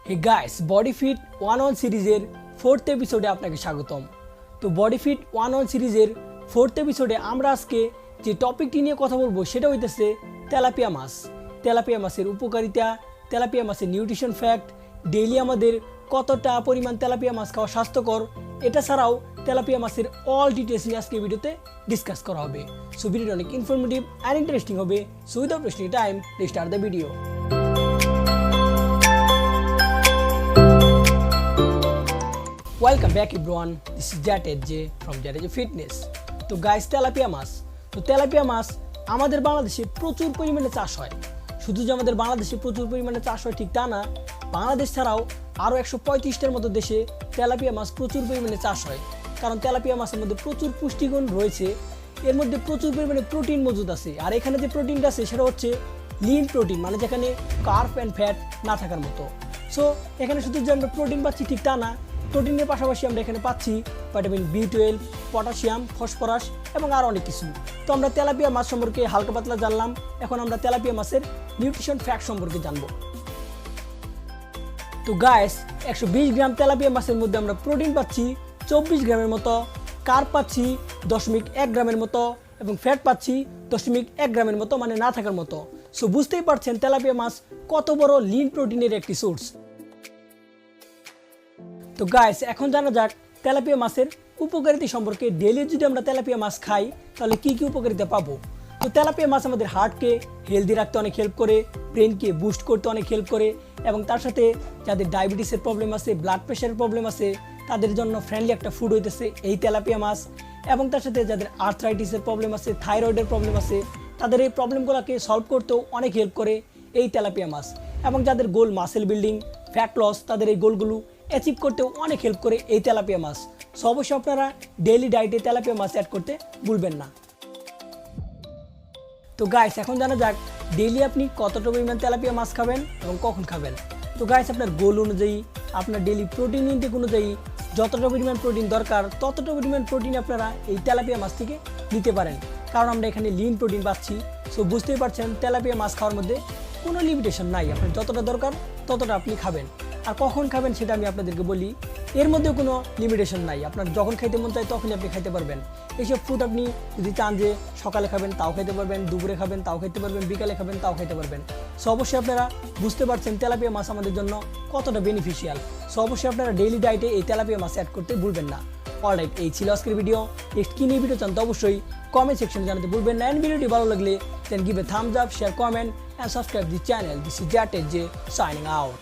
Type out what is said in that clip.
Hey guys, body fit 1-1 সিরিজের 4th এপিসোডে আপনাকে স্বাগতম। তো বডি ফিট 1-1 সিরিজের 4th এপিসোডে আমরা আজকে যে টপিকটি নিয়ে কথা বলবো সেটা হইতেছে তেলাপিয়া মাছ। তেলাপিয়া মাছের উপকারিতা, তেলাপিয়া মাছের নিউট্রিশন ফ্যাক্ট, ডেইলি আমাদের কতটা পরিমাণ তেলাপিয়া মাছ খাওয়া স্বাস্থ্যকর, এটা ছাড়াও তেলাপিয়া মাছের অল ডিটেলস নিয়ে আজকে ভিডিওতে ডিসকাস করা হবে। সো ভিডিওটা অনেক ইনফরমেটিভ অ্যান্ড ইন্টারেস্টিং হবে। So without wasting time, let's start the video. Welcome back everyone, this is ZHJ from ZHJ Fitness. তো গাইস, তেলাপিয়া মাছ, তো তেলাপিয়া মাছ আমাদের বাংলাদেশে প্রচুর পরিমাণে চাষ হয়। শুধু যে আমাদের বাংলাদেশে প্রচুর পরিমাণে চাষ হয় ঠিক তা না, বাংলাদেশ ছাড়াও আরও 135টার মতো দেশে তেলাপিয়া মাছ প্রচুর পরিমাণে চাষ হয়। কারণ তেলাপিয়া মাছের মধ্যে প্রচুর পুষ্টিগুণ রয়েছে, এর মধ্যে প্রচুর পরিমাণে প্রোটিন মজুদ আছে। আর এখানে যে প্রোটিনটা আছে সেটা হচ্ছে লিন প্রোটিন, মানে যেখানে কার্ব অ্যান্ড ফ্যাট না থাকার মতো। সো এখানে শুধু যে আমরা প্রোটিন পাচ্ছি ঠিক তা না, প্রোটিনের পাশাপাশি আমরা এখানে পাচ্ছি ভিটামিন B12, পটাশিয়াম, ফসফরাস এবং আরও অনেক কিছু। তো আমরা তেলাপিয়া মাছ সম্পর্কে হালকা পাতলা জানলাম, এখন আমরা তেলাপিয়া মাছের নিউট্রিশন ফ্যাক্ট সম্পর্কে জানব। তো গাইস, 120 গ্রাম তেলাপিয়া মাছের মধ্যে আমরা প্রোটিন পাচ্ছি 24 গ্রামের মতো, কার্ব পাচ্ছি 0.1 গ্রামের মতো এবং ফ্যাট পাচ্ছি 0.1 গ্রামের মতো, মানে না থাকার মতো। সো বুঝতেই পারছেন তেলাপিয়া মাছ কত বড় লিন প্রোটিনের একটি সোর্স। তো গাইস, এখন জানা যাক তেলাপিয়া মাছের উপকারিতা সম্পর্কে। ডেইলি যদি আমরা তেলাপিয়া মাছ খাই তাহলে কি কি উপকারিতা পাবো। তো তেলাপিয়া মাছ আমাদের হার্টকে হেলদি রাখতে অনেক হেল্প করে, ব্রেনকে বুস্ট করতে অনেক হেল্প করে এবং তার সাথে যাদের ডায়াবেটিসের প্রবলেম আছে, ব্লাড প্রেশারের প্রবলেম আছে, তাদের জন্য ফ্রেন্ডলি একটা ফুড হইতেছে এই তেলাপিয়া মাছ। এবং তার সাথে যাদের আর্থ্রাইটিসের প্রবলেম আছে, থাইরয়েডের প্রবলেম আছে, তাদের এই প্রবলেমগুলোকে সলভ করতেও অনেক হেল্প করে এই তেলাপিয়া মাছ। এবং যাদের গোল মাসেল বিল্ডিং, ফ্যাট লস, তাদের এই গোলগুলো অ্যাচিভ করতেও অনেক হেল্প করে এই তেলাপিয়া মাছ। সো অবশ্যই আপনারা ডেইলি ডায়েটে তেলাপিয়া মাছ অ্যাড করতে ভুলবেন না। তো গাইস, এখন জানা যাক ডেইলি আপনি কতটা পরিমাণ তেলাপিয়া মাছ খাবেন এবং কখন খাবেন। তো গাইস, আপনার গোল অনুযায়ী, আপনার ডেইলি প্রোটিন ইনটেক অনুযায়ী যতটা পরিমাণ প্রোটিন দরকার ততটা পরিমাণ প্রোটিন আপনারা এই তেলাপিয়া মাছ থেকে নিতে পারেন, কারণ আমরা এখানে লিন প্রোটিন পাচ্ছি। সো বুঝতেই পারছেন তেলাপিয়া মাছ খাওয়ার মধ্যে কোনো লিমিটেশন নাই, আপনার যতটা দরকার ততটা আপনি খাবেন। আর কখন খাবেন সেটা আমি আপনাদেরকে বলি, এর মধ্যেও কোনো লিমিটেশন নাই, আপনার যখন খাইতে মন চায় তখনই আপনি খাইতে পারবেন। এইসব ফুড আপনি যদি চান যে সকালে খাবেন তাও খাইতে পারবেন, দুপুরে খাবেন তাও খাইতে পারবেন, বিকালে খাবেন তাও খাইতে পারবেন। সো অবশ্যই আপনারা বুঝতে পারছেন তেলাপিয়া মাছ আমাদের জন্য কতটা বেনিফিশিয়াল। সো অবশ্যই আপনারা ডেইলি ডায়েটে এই তেলাপিয়া মাছ অ্যাড করতে ভুলবেন না। অলরাইট, এই ছিল আজকের ভিডিও। নেক্সট কী নিয়ে ভিডিও চান তো অবশ্যই কমেন্ট সেকশনে জানাতে ভুলবেন না। অ্যান্ড ভিডিওটি ভালো লাগলে then give a thumbs up, share, comment and subscribe the channel. This is ZHJ signing out.